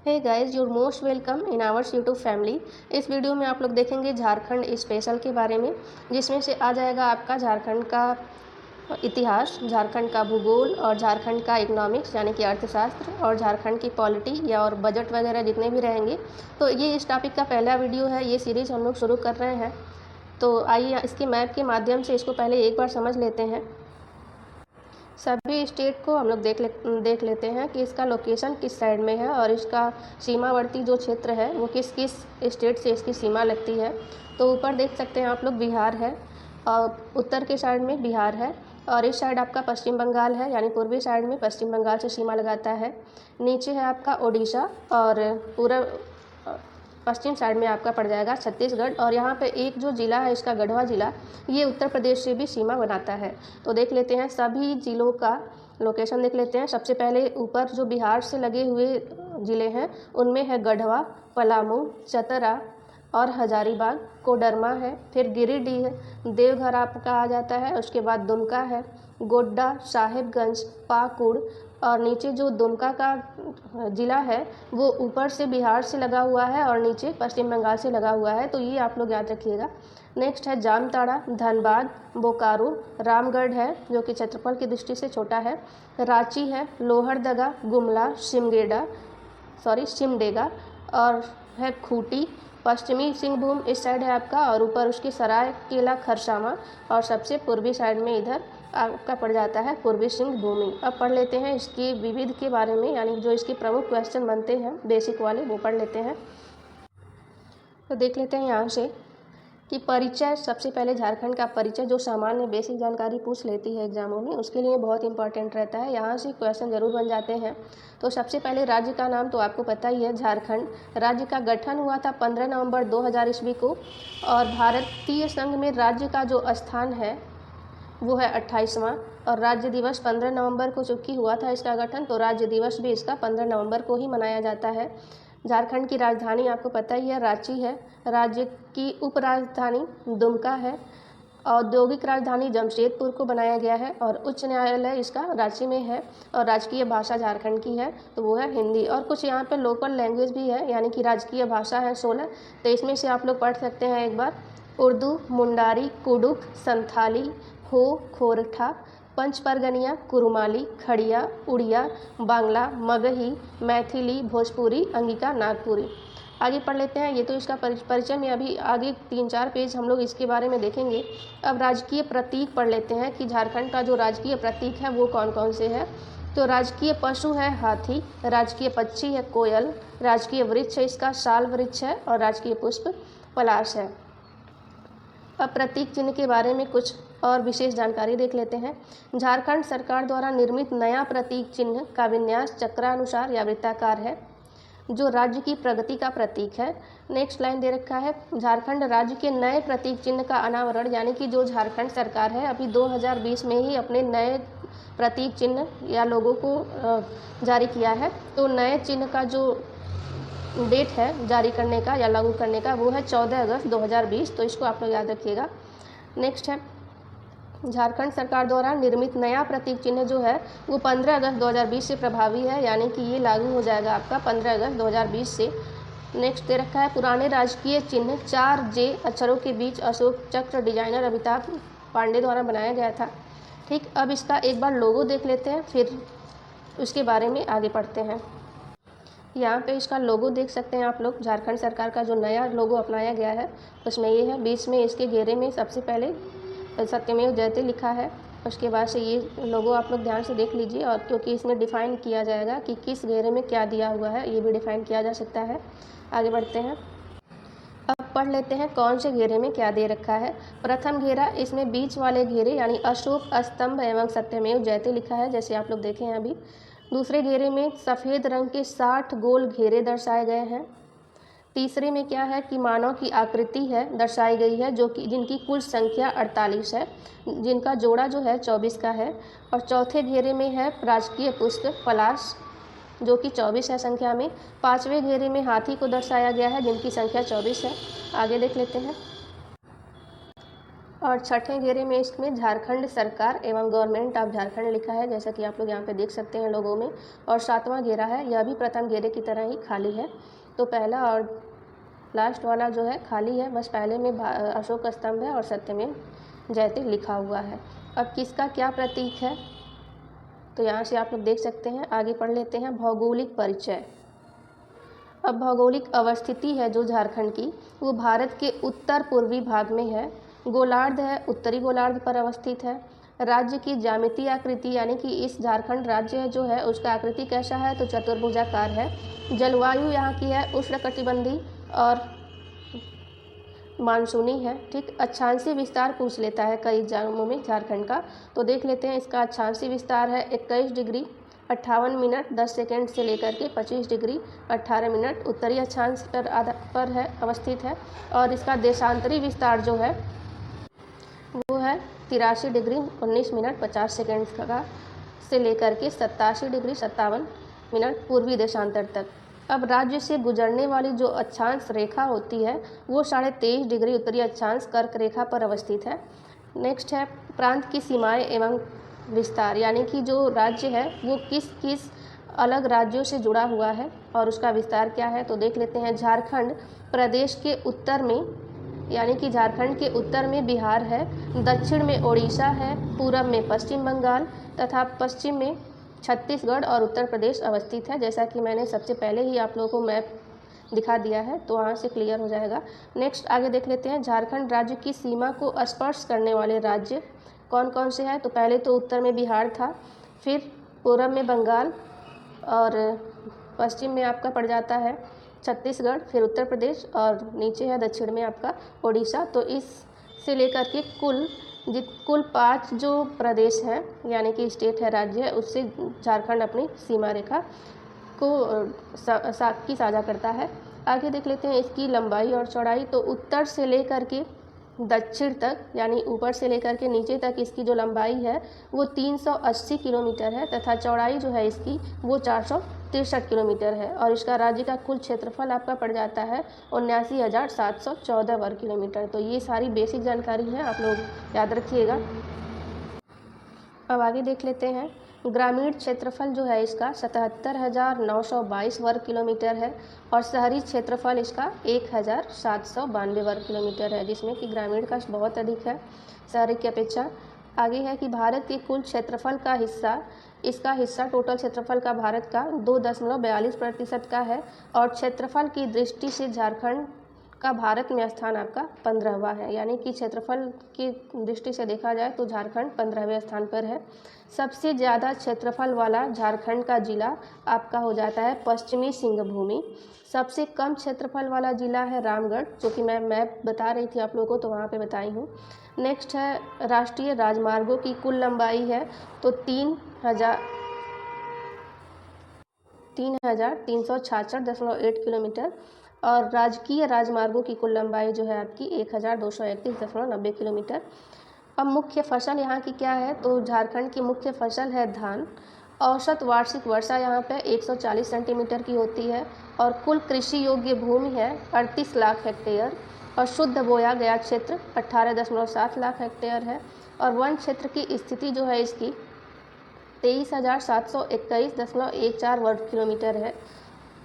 Hey guys, your most welcome in ours YouTube family. इस video में आप लोग देखेंगे झारखंड स्पेशल के बारे में, जिसमें से आ जाएगा आपका झारखंड का इतिहास, झारखंड का भूगोल और झारखंड का इकोनॉमिक्स यानी कि अर्थशास्त्र और झारखंड की पॉलिटी या और बजट वगैरह जितने भी रहेंगे। तो ये इस टॉपिक का पहला वीडियो है। ये सीरीज़ हम लोग शुरू कर रहे हैं। तो आइए इसके मैप के माध्यम से इसको पहले एक बार समझ लेते हैं। सभी स्टेट को हम लोग देख लेते हैं कि इसका लोकेशन किस साइड में है और इसका सीमावर्ती जो क्षेत्र है वो किस किस स्टेट से इसकी सीमा लगती है। तो ऊपर देख सकते हैं आप लोग बिहार है, और उत्तर के साइड में बिहार है, और इस साइड आपका पश्चिम बंगाल है, यानी पूर्वी साइड में पश्चिम बंगाल से सीमा लगाता है। नीचे है आपका ओडिशा, और पूरा पश्चिम साइड में आपका पड़ जाएगा छत्तीसगढ़। और यहाँ पे एक जो ज़िला है इसका गढ़वा ज़िला, ये उत्तर प्रदेश से भी सीमा बनाता है। तो देख लेते हैं सभी ज़िलों का लोकेशन देख लेते हैं। सबसे पहले ऊपर जो बिहार से लगे हुए ज़िले हैं उनमें है गढ़वा, पलामू, चतरा और हजारीबाग। कोडरमा है, फिर गिरिडीह है, देवघर आपका आ जाता है, उसके बाद दुमका है, गोड्डा, साहिबगंज, पाकुड़। और नीचे जो दुमका का ज़िला है वो ऊपर से बिहार से लगा हुआ है और नीचे पश्चिम बंगाल से लगा हुआ है, तो ये आप लोग याद रखिएगा। नेक्स्ट है जामताड़ा, धनबाद, बोकारो, रामगढ़ है जो कि क्षेत्रफल की दृष्टि से छोटा है, रांची है, लोहरदगा, गुमला, सिमडेगा और है खूंटी। पश्चिमी सिंहभूम इस साइड है आपका, और ऊपर उसके सरायकेला, खरसावां, और सबसे पूर्वी साइड में इधर आपका पड़ जाता है पूर्वी सिंहभूमि। अब पढ़ लेते हैं इसकी विविध के बारे में, यानी जो इसके प्रमुख क्वेश्चन बनते हैं बेसिक वाले वो पढ़ लेते हैं। तो देख लेते हैं यहाँ से कि परिचय। सबसे पहले झारखंड का परिचय जो सामान्य बेसिक जानकारी पूछ लेती है एग्जामों में, उसके लिए बहुत इंपॉर्टेंट रहता है। यहाँ से क्वेश्चन जरूर बन जाते हैं। तो सबसे पहले राज्य का नाम तो आपको पता ही है, झारखंड। राज्य का गठन हुआ था 15 नवंबर 2000 ईस्वी को, और भारतीय संघ में राज्य का जो स्थान है वो है 28वां। और राज्य दिवस 15 नवंबर को चूँकि हुआ था इसका गठन, तो राज्य दिवस भी इसका 15 नवंबर को ही मनाया जाता है। झारखंड की राजधानी आपको पता ही है, रांची है। राज्य की उपराजधानी दुमका है। औद्योगिक राजधानी जमशेदपुर को बनाया गया है, और उच्च न्यायालय इसका रांची में है। और राजकीय भाषा झारखंड की है तो वो है हिंदी। और कुछ यहाँ पे लोकल लैंग्वेज भी है, यानी कि राजकीय भाषा है 16। तो इसमें से आप लोग पढ़ सकते हैं एक बार: उर्दू, मुंडारी, कुडुख, संथाली, हो, खोरठा, पंच परगनिया, कुरुमाली, खड़िया, उड़िया, बांग्ला, मगही, मैथिली, भोजपुरी, अंगिका, नागपुरी। आगे पढ़ लेते हैं। ये तो इसका परिचय में अभी आगे 3-4 पेज हम लोग इसके बारे में देखेंगे। अब राजकीय प्रतीक पढ़ लेते हैं कि झारखंड का जो राजकीय प्रतीक है वो कौन कौन से है। तो राजकीय पशु है हाथी, राजकीय पक्षी है कोयल, राजकीय वृक्ष है इसका साल वृक्ष है, और राजकीय पुष्प पलाश है। अब प्रतीक चिन्ह के बारे में कुछ और विशेष जानकारी देख लेते हैं। झारखंड सरकार द्वारा निर्मित नया प्रतीक चिन्ह का विन्यास चक्रानुसार या वृत्ताकार है, जो राज्य की प्रगति का प्रतीक है। नेक्स्ट लाइन दे रखा है, झारखंड राज्य के नए प्रतीक चिन्ह का अनावरण, यानी कि जो झारखंड सरकार है अभी 2020 में ही अपने नए प्रतीक चिन्ह या लोगों को जारी किया है। तो नए चिन्ह का जो डेट है जारी करने का या लागू करने का वो है 14 अगस्त 2020। तो इसको आप लोग याद रखिएगा। नेक्स्ट है, झारखंड सरकार द्वारा निर्मित नया प्रतीक चिन्ह जो है वो 15 अगस्त 2020 से प्रभावी है, यानी कि ये लागू हो जाएगा आपका 15 अगस्त 2020 से। नेक्स्ट दे रखा है, पुराने राजकीय चिन्ह 4J अक्षरों के बीच अशोक चक्र डिजाइनर अमिताभ पांडे द्वारा बनाया गया था। ठीक, अब इसका एक बार लोगो देख लेते हैं, फिर उसके बारे में आगे पढ़ते हैं। यहाँ पे इसका लोगो देख सकते हैं आप लोग। झारखंड सरकार का जो नया लोगो अपनाया गया है उसमें ये है, बीच में इसके घेरे में सबसे पहले सत्यमेव जयते लिखा है। उसके बाद से ये लोगो आप लोग ध्यान से देख लीजिए, और क्योंकि इसमें डिफ़ाइन किया जाएगा कि किस घेरे में क्या दिया हुआ है, ये भी डिफ़ाइन किया जा सकता है। आगे बढ़ते हैं। अब पढ़ लेते हैं कौन से घेरे में क्या दे रखा है। प्रथम घेरा, इसमें बीच वाले घेरे यानी अशोक स्तंभ एवं सत्यमेव जयते लिखा है, जैसे आप लोग देखें हैं अभी। दूसरे घेरे में सफ़ेद रंग के 60 गोल घेरे दर्शाए गए हैं। तीसरे में क्या है कि मानव की आकृति है दर्शाई गई है, जो कि जिनकी कुल संख्या 48 है, जिनका जोड़ा जो है 24 का है। और चौथे घेरे में है राजकीय पुष्प पलाश, जो कि 24 है संख्या में। पांचवें घेरे में हाथी को दर्शाया गया है, जिनकी संख्या 24 है। आगे देख लेते हैं। और छठे घेरे में इसमें झारखंड सरकार एवं गवर्नमेंट ऑफ झारखंड लिखा है, जैसा कि आप लोग यहाँ पे देख सकते हैं लोगों में। और सातवां घेरा है, यह भी प्रथम घेरे की तरह ही खाली है। तो पहला और लास्ट वाला जो है खाली है, बस पहले में अशोक स्तंभ है और सत्यमेव जयते लिखा हुआ है। अब किसका क्या प्रतीक है तो यहाँ से आप लोग देख सकते हैं। आगे पढ़ लेते हैं भौगोलिक परिचय। अब भौगोलिक अवस्थिति है जो झारखंड की, वो भारत के उत्तर पूर्वी भाग में है। गोलार्ध है, उत्तरी गोलार्ध पर अवस्थित है। राज्य की ज्यामितीय आकृति यानी कि इस झारखंड राज्य जो है उसका आकृति कैसा है तो चतुर्भुजाकार है। जलवायु यहाँ की है उष्णकटिबंधीय और मानसूनी है। ठीक, अक्षांशीय विस्तार पूछ लेता है कई एग्जामों में झारखंड का, तो देख लेते हैं। इसका अक्षांशीय विस्तार है 21 डिग्री 58 मिनट 10 सेकेंड से लेकर के 25 डिग्री 18 मिनट उत्तरी अक्षांश पर है अवस्थित है। और इसका देशांतरी विस्तार जो है वो है 83 डिग्री 19 मिनट 50 सेकेंड का से लेकर के 87 डिग्री 57 मिनट पूर्वी देशांतर तक। अब राज्य से गुजरने वाली जो अक्षांश रेखा होती है वो 23.5 डिग्री उत्तरी अक्षांश कर्क रेखा पर अवस्थित है। नेक्स्ट है प्रांत की सीमाएं एवं विस्तार, यानी कि जो राज्य है वो किस किस अलग राज्यों से जुड़ा हुआ है और उसका विस्तार क्या है तो देख लेते हैं। झारखंड प्रदेश के उत्तर में, यानी कि झारखंड के उत्तर में बिहार है, दक्षिण में उड़ीसा है, पूरब में पश्चिम बंगाल तथा पश्चिम में छत्तीसगढ़ और उत्तर प्रदेश अवस्थित है। जैसा कि मैंने सबसे पहले ही आप लोगों को मैप दिखा दिया है तो वहाँ से क्लियर हो जाएगा। नेक्स्ट आगे देख लेते हैं। झारखंड राज्य की सीमा को स्पर्श करने वाले राज्य कौन कौन से हैं तो पहले तो उत्तर में बिहार था, फिर पूरब में बंगाल और पश्चिम में आपका पड़ जाता है छत्तीसगढ़, फिर उत्तर प्रदेश और नीचे है दक्षिण में आपका उड़ीसा। तो इस से लेकर के कुल 5 जो प्रदेश हैं यानी कि स्टेट है, राज्य है, उससे झारखंड अपनी सीमा रेखा को साझा करता है। आगे देख लेते हैं इसकी लंबाई और चौड़ाई। तो उत्तर से लेकर के दक्षिण तक यानी ऊपर से लेकर के नीचे तक इसकी जो लंबाई है वो 380 किलोमीटर है तथा चौड़ाई जो है इसकी वो 463 किलोमीटर है। और इसका राज्य का कुल क्षेत्रफल आपका पड़ जाता है 79,714 वर्ग किलोमीटर। तो ये सारी बेसिक जानकारी है, आप लोग याद रखिएगा। अब आगे देख लेते हैं। ग्रामीण क्षेत्रफल जो है इसका 77,922 वर्ग किलोमीटर है और शहरी क्षेत्रफल इसका 1,792 वर्ग किलोमीटर है, जिसमें कि ग्रामीण का बहुत अधिक है शहरी की अपेक्षा। आगे है कि भारत के कुल क्षेत्रफल का हिस्सा, इसका हिस्सा टोटल क्षेत्रफल का भारत का 2.42% का है और क्षेत्रफल की दृष्टि से झारखंड का भारत में स्थान आपका 15वां है, यानी कि क्षेत्रफल की दृष्टि से देखा जाए तो झारखंड 15वें स्थान पर है। सबसे ज़्यादा क्षेत्रफल वाला झारखंड का जिला आपका हो जाता है पश्चिमी सिंहभूमि। सबसे कम क्षेत्रफल वाला जिला है रामगढ़, जो कि मैं मैप बता रही थी आप लोगों को तो वहाँ पे बताई हूँ। नेक्स्ट है राष्ट्रीय राजमार्गों की कुल लंबाई है तो 3,366.8 किलोमीटर और राजकीय राजमार्गों की कुल लंबाई जो है आपकी 1,231.90 किलोमीटर। अब मुख्य फसल यहाँ की क्या है तो झारखंड की मुख्य फसल है धान। औसत वार्षिक वर्षा यहाँ पे 140 सेंटीमीटर की होती है और कुल कृषि योग्य भूमि है 38 लाख हेक्टेयर और शुद्ध बोया गया क्षेत्र 18.7 लाख हेक्टेयर है। और वन क्षेत्र की स्थिति जो है इसकी 23,721.14 वर्ग किलोमीटर है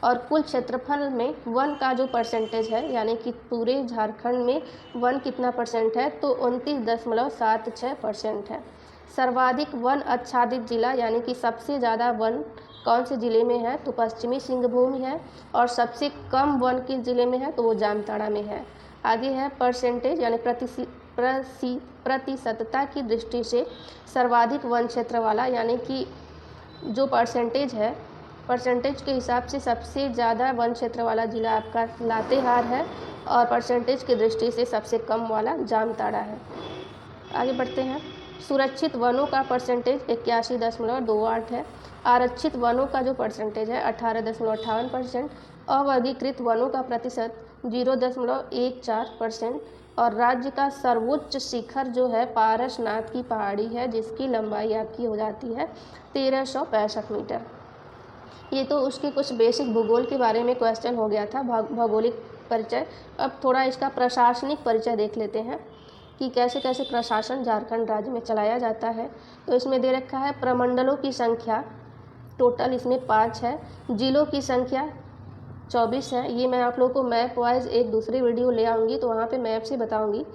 और कुल क्षेत्रफल में वन का जो परसेंटेज है यानी कि पूरे झारखंड में वन कितना परसेंट है तो 29.76% है। सर्वाधिक वन आच्छादित जिला यानी कि सबसे ज़्यादा वन कौन से ज़िले में है तो पश्चिमी सिंहभूम है और सबसे कम वन किस ज़िले में है तो वो जामताड़ा में है। आगे है परसेंटेज यानी प्रतिशतता की दृष्टि से सर्वाधिक वन क्षेत्र वाला, यानी कि जो परसेंटेज है परसेंटेज के हिसाब से सबसे ज़्यादा वन क्षेत्र वाला ज़िला आपका लातेहार है और परसेंटेज की दृष्टि से सबसे कम वाला जामताड़ा है। आगे बढ़ते हैं। सुरक्षित वनों का परसेंटेज 81.28 है। आरक्षित वनों का जो परसेंटेज है 18.58%। अवर्गीकृत वनों का प्रतिशत 0.14% और राज्य का सर्वोच्च शिखर जो है पारसनाथ की पहाड़ी है जिसकी लंबाई आपकी हो जाती है 1365 मीटर। ये तो उसके कुछ बेसिक भूगोल के बारे में क्वेश्चन हो गया था, भौगोलिक परिचय। अब थोड़ा इसका प्रशासनिक परिचय देख लेते हैं। कि कैसे कैसे प्रशासन झारखंड राज्य में चलाया जाता है। तो इसमें दे रखा है प्रमंडलों की संख्या टोटल इसमें 5 है, जिलों की संख्या 24 है। ये मैं आप लोगों को मैप वाइज एक दूसरी वीडियो ले आऊँगी तो वहाँ पे मैप से बताऊँगी।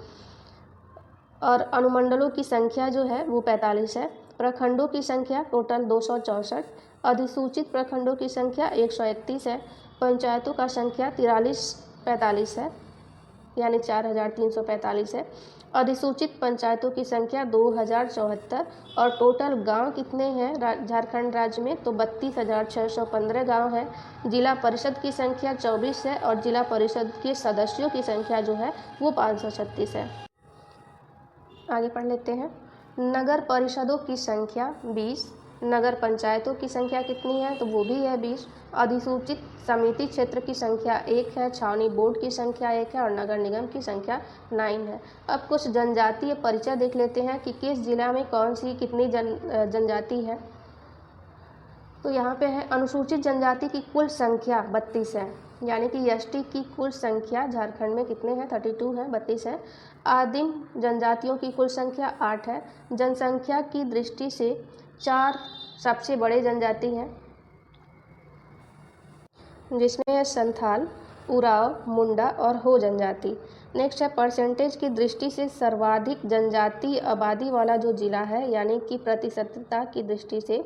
और अनुमंडलों की संख्या जो है वो 45 है। प्रखंडों की संख्या टोटल 264, अधिसूचित प्रखंडों की संख्या 131 है। पंचायतों का संख्या 4345 है, यानी 4345 है। अधिसूचित पंचायतों की संख्या 2074 और टोटल गांव कितने हैं झारखंड राज्य में, तो 32,615 गांव है। जिला परिषद की संख्या 24 है और जिला परिषद के सदस्यों की संख्या जो है वो 536 है। आगे पढ़ लेते हैं। नगर परिषदों की संख्या 20, नगर पंचायतों की संख्या कितनी है, तो वो भी है 20। अधिसूचित समिति क्षेत्र की संख्या 1 है, छावनी बोर्ड की संख्या 1 है और नगर निगम की संख्या 9 है। अब कुछ जनजातीय परिचय देख लेते हैं कि किस जिला में कौन सी कितनी जनजाति है। तो यहाँ पे है अनुसूचित जनजाति की कुल संख्या 32 है, यानी कि एसटी की कुल संख्या झारखंड में कितने हैं, 32 है, 32 है। आदिम जनजातियों की कुल संख्या 8 है। जनसंख्या की दृष्टि से 4 सबसे बड़े जनजाति हैं, जिसमें है संथाल, उराव, मुंडा और हो जनजाति। नेक्स्ट है परसेंटेज की दृष्टि से सर्वाधिक जनजातीय आबादी वाला जो जिला है, यानी कि प्रतिशतता की दृष्टि से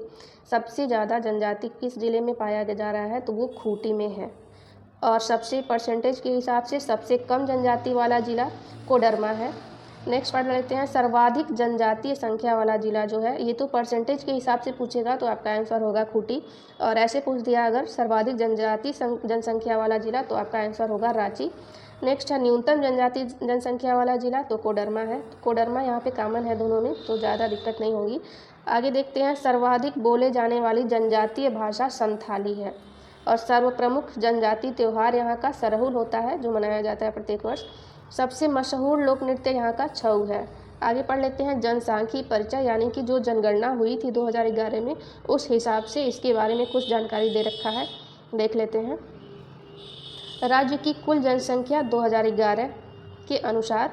सबसे ज़्यादा जनजाति किस जिले में पाया जा रहा है, तो वो खूंटी में है। और सबसे परसेंटेज के हिसाब से सबसे कम जनजाति वाला जिला कोडरमा है। नेक्स्ट पढ़ लेते हैं सर्वाधिक जनजातीय संख्या वाला जिला जो है, ये तो परसेंटेज के हिसाब से पूछेगा तो आपका आंसर होगा खूंटी, और ऐसे पूछ दिया अगर सर्वाधिक जनजाति जनसंख्या वाला जिला तो आपका आंसर होगा रांची। नेक्स्ट है न्यूनतम जनजाति जनसंख्या वाला जिला, तो कोडरमा है। कोडरमा यहाँ पे कॉमन है दोनों में, तो ज़्यादा दिक्कत नहीं होगी। आगे देखते हैं सर्वाधिक बोले जाने वाली जनजातीय भाषा संथाली है और सर्वप्रमुख जनजातीय त्यौहार यहाँ का सरहुल होता है, जो मनाया जाता है प्रत्येक वर्ष। सबसे मशहूर लोक नृत्य यहाँ का छऊ है। आगे पढ़ लेते हैं जनसांख्यिकी परिचय, यानी कि जो जनगणना हुई थी 2011 में, उस हिसाब से इसके बारे में कुछ जानकारी दे रखा है, देख लेते हैं। राज्य की कुल जनसंख्या 2011 के अनुसार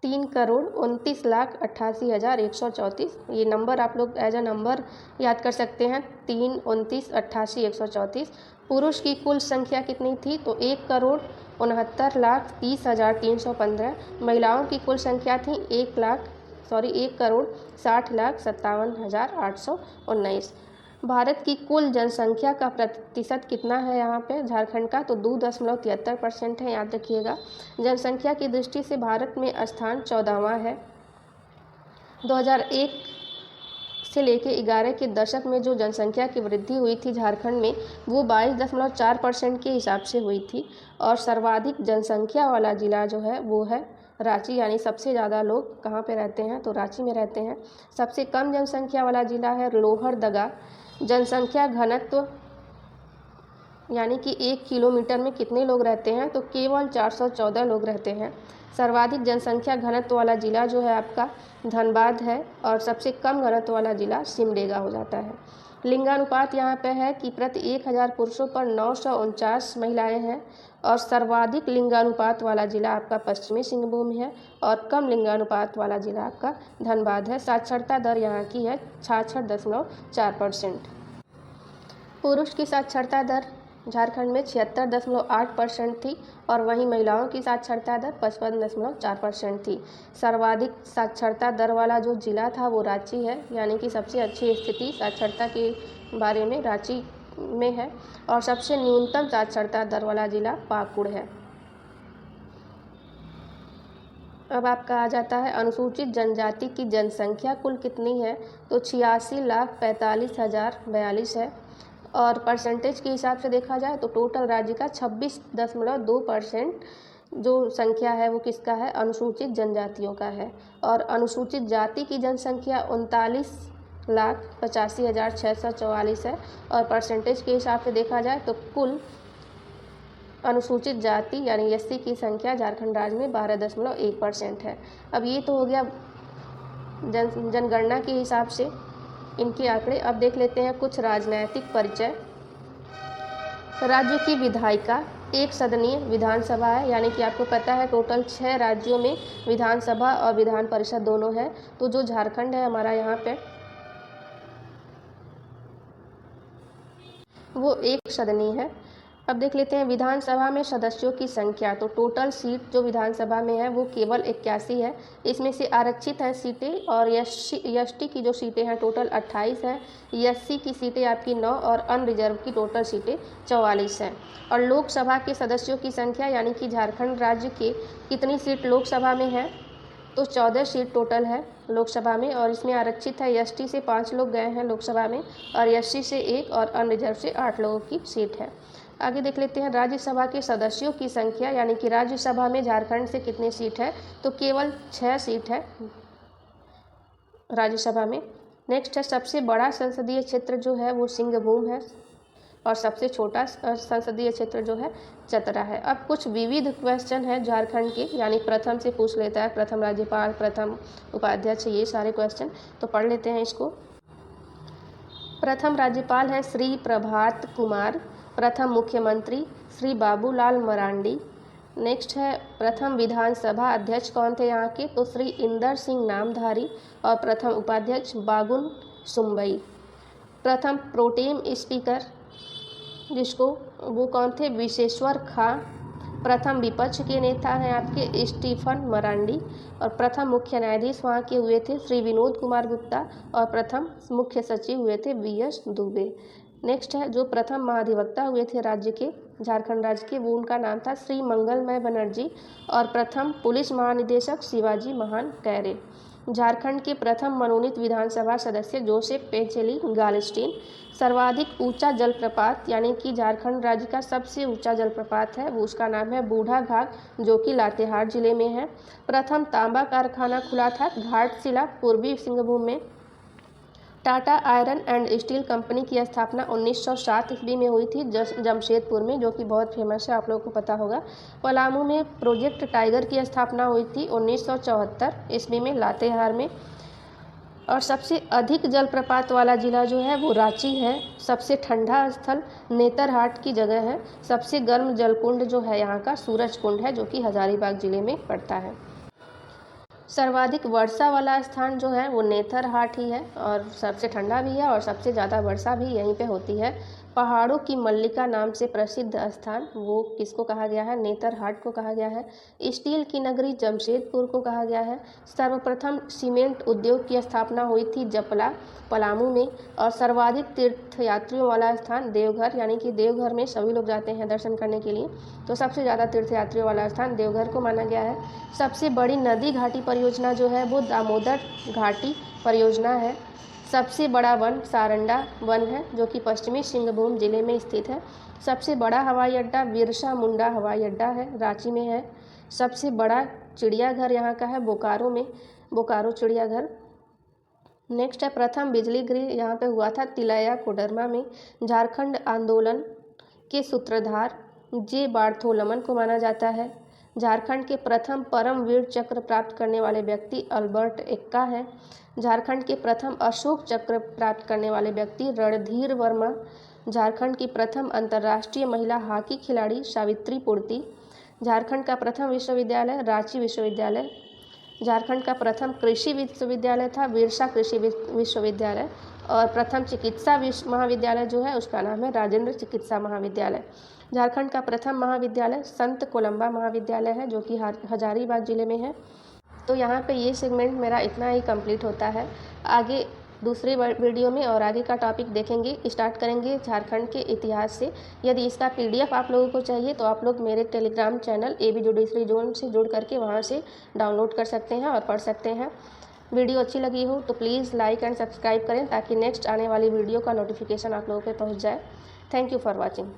3,29,88,134। ये नंबर आप लोग एज अ नंबर याद कर सकते हैं, 3,29,88,134। पुरुष की कुल संख्या कितनी थी, तो 1,69,30,315। महिलाओं की कुल संख्या थी 1,60,57,819। भारत की कुल जनसंख्या का प्रतिशत कितना है यहाँ पे झारखंड का, तो 2.73% है, याद रखिएगा। जनसंख्या की दृष्टि से भारत में स्थान 14वां है। 2001 से लेके 11 के दशक में जो जनसंख्या की वृद्धि हुई थी झारखंड में, वो 22.4% के हिसाब से हुई थी। और सर्वाधिक जनसंख्या वाला जिला जो है वो है रांची, यानी सबसे ज़्यादा लोग कहाँ पे रहते हैं, तो रांची में रहते हैं। सबसे कम जनसंख्या वाला जिला है लोहरदगा। जनसंख्या घनत्व यानी कि 1 किलोमीटर में कितने लोग रहते हैं, तो केवल 414 लोग रहते हैं। सर्वाधिक जनसंख्या घनत्व वाला जिला जो है आपका धनबाद है और सबसे कम घनत्व वाला जिला सिमडेगा हो जाता है। लिंगानुपात यहाँ पे है कि प्रति 1000 पुरुषों पर 949 महिलाएं हैं। और सर्वाधिक लिंगानुपात वाला जिला आपका पश्चिमी सिंहभूम है और कम लिंगानुपात वाला जिला आपका धनबाद है। साक्षरता दर यहाँ की है 66.4%। पुरुष की साक्षरता दर झारखंड में 76.8% थी और वहीं महिलाओं की साक्षरता दर 55.4% थी। सर्वाधिक साक्षरता दर वाला जो जिला था वो रांची है, यानी कि सबसे अच्छी स्थिति साक्षरता के बारे में रांची में है। और सबसे न्यूनतम साक्षरता दर वाला जिला पाकुड़ है। अब आपका आ जाता है अनुसूचित जनजाति की जनसंख्या कुल कितनी है, तो 86,45,042 है। और परसेंटेज के हिसाब से देखा जाए तो टोटल राज्य का 26.2% जो संख्या है वो किसका है, अनुसूचित जनजातियों का है। और अनुसूचित जाति की जनसंख्या 39,85,644 है। और परसेंटेज के हिसाब से देखा जाए तो कुल अनुसूचित जाति यानी एससी की संख्या झारखंड राज्य में 12.1% है। अब ये तो हो गया जनगणना के हिसाब से इनके आंकड़े। अब देख लेते हैं कुछ राजनैतिक परिचय। राज्य की विधायिका एक सदनीय विधानसभा है, यानी कि आपको पता है टोटल 6 राज्यों में विधानसभा और विधान परिषद दोनों है। तो जो झारखंड है हमारा यहाँ पे वो एक सदनीय है। अब देख लेते हैं विधानसभा में सदस्यों की संख्या। तो टोटल सीट जो विधानसभा में है वो केवल 81 है। इसमें से आरक्षित है सीटें और एसटी की जो सीटें हैं टोटल 28 है। एससी की सीटें आपकी 9 और अनरिजर्व की टोटल सीटें 44 हैं। और लोकसभा के सदस्यों की संख्या यानी कि झारखंड राज्य के कितनी सीट लोकसभा में है, तो 14 सीट टोटल है लोकसभा में। और इसमें आरक्षित है एसटी से 5 लोग गए हैं लोकसभा में और एससी से 1 और अनरिजर्व से 8 लोगों की सीट है। आगे देख लेते हैं राज्यसभा के सदस्यों की संख्या, यानी कि राज्यसभा में झारखंड से कितनी सीट है, तो केवल 6 सीट है राज्यसभा में। नेक्स्ट है सबसे बड़ा संसदीय क्षेत्र जो है वो सिंहभूम है और सबसे छोटा संसदीय क्षेत्र जो है चतरा है। अब कुछ विविध क्वेश्चन है झारखंड के, यानी प्रथम से पूछ लेता है, प्रथम राज्यपाल, प्रथम उपाध्यक्ष, ये सारे क्वेश्चन तो पढ़ लेते हैं इसको। प्रथम राज्यपाल है श्री प्रभात कुमार, प्रथम मुख्यमंत्री श्री बाबूलाल मरांडी। नेक्स्ट है प्रथम विधानसभा अध्यक्ष कौन थे यहाँ के, तो श्री इंदर सिंह नामधारी और प्रथम उपाध्यक्ष बागुन सुम्बई। प्रथम प्रोटेम स्पीकर जिसको वो कौन थे, विशेश्वर खां। प्रथम विपक्ष के नेता हैं आपके स्टीफन मरांडी और प्रथम मुख्य न्यायाधीश वहाँ के हुए थे श्री विनोद कुमार गुप्ता और प्रथम मुख्य सचिव हुए थे वीएस दुबे। नेक्स्ट है जो प्रथम महाधिवक्ता हुए थे राज्य के, झारखंड राज्य के, वो उनका नाम था श्री मंगलमय बनर्जी और प्रथम पुलिस महानिदेशक शिवाजी महान कैरे। झारखंड के प्रथम मनोनीत विधानसभा सदस्य जोसेफ पेचेली गालस्टीन। सर्वाधिक ऊंचा जलप्रपात, यानी कि झारखंड राज्य का सबसे ऊंचा जलप्रपात है वो, उसका नाम है बूढ़ा घाट जो कि लातेहार जिले में है। प्रथम तांबा कारखाना खुला था घाटशिला पूर्वी सिंहभूम में। Tata iron and steel company की स्थापना 1907 ईस्वी में हुई थी जमशेदपुर में, जो कि बहुत फेमस है, आप लोगों को पता होगा। पलामू में प्रोजेक्ट टाइगर की स्थापना हुई थी 1974 ईस्वी में लातेहार में। और सबसे अधिक जलप्रपात वाला जिला जो है वो रांची है। सबसे ठंडा स्थल नेतरहाट की जगह है। सबसे गर्म जलकुंड जो है यहाँ का सूरज कुंड है जो कि हजारीबाग जिले में पड़ता है। सर्वाधिक वर्षा वाला स्थान जो है वो नेतरहाट ही है और सबसे ठंडा भी है और सबसे ज़्यादा वर्षा भी यहीं पे होती है। पहाड़ों की मल्लिका नाम से प्रसिद्ध स्थान वो किसको कहा गया है, नेतरहाट को कहा गया है। स्टील की नगरी जमशेदपुर को कहा गया है। सर्वप्रथम सीमेंट उद्योग की स्थापना हुई थी जपला पलामू में। और सर्वाधिक तीर्थयात्रियों वाला स्थान देवघर, यानी कि देवघर में सभी लोग जाते हैं दर्शन करने के लिए, तो सबसे ज़्यादा तीर्थयात्रियों वाला स्थान देवघर को माना गया है। सबसे बड़ी नदी घाटी परियोजना जो है वो दामोदर घाटी परियोजना है। सबसे बड़ा वन सारंडा वन है जो कि पश्चिमी सिंहभूम जिले में स्थित है। सबसे बड़ा हवाई अड्डा बिरसा मुंडा हवाई अड्डा है, रांची में है। सबसे बड़ा चिड़ियाघर यहाँ का है बोकारो में, बोकारो चिड़ियाघर। नेक्स्ट है प्रथम बिजली गृह यहाँ पे हुआ था तिलैया कोडरमा में। झारखंड आंदोलन के सूत्रधार जे बार्थोलमन को माना जाता है। झारखंड के प्रथम परमवीर चक्र प्राप्त करने वाले व्यक्ति अल्बर्ट एक्का हैं। झारखंड के प्रथम अशोक चक्र प्राप्त करने वाले व्यक्ति रणधीर वर्मा। झारखंड की प्रथम अंतर्राष्ट्रीय महिला हॉकी खिलाड़ी सावित्री पूर्ति। झारखंड का प्रथम विश्वविद्यालय रांची विश्वविद्यालय। झारखंड का प्रथम कृषि विश्वविद्यालय था बिरसा कृषि विश्वविद्यालय। और प्रथम चिकित्सा महाविद्यालय जो है उसका नाम है राजेंद्र चिकित्सा महाविद्यालय। झारखंड का प्रथम महाविद्यालय संत कोलंबा महाविद्यालय है जो कि हजारीबाग जिले में है। तो यहाँ पे ये सेगमेंट मेरा इतना ही कंप्लीट होता है। आगे दूसरे वीडियो में और आगे का टॉपिक देखेंगे, स्टार्ट करेंगे झारखंड के इतिहास से। यदि इसका PDF आप लोगों को चाहिए तो आप लोग मेरे Telegram channel AB judiciary zone से जुड़ करके वहाँ से डाउनलोड कर सकते हैं और पढ़ सकते हैं। वीडियो अच्छी लगी हो तो प्लीज़ लाइक एंड सब्सक्राइब करें ताकि नेक्स्ट आने वाली वीडियो का नोटिफिकेशन आप लोगों पे पहुँच जाए। Thank you for watching.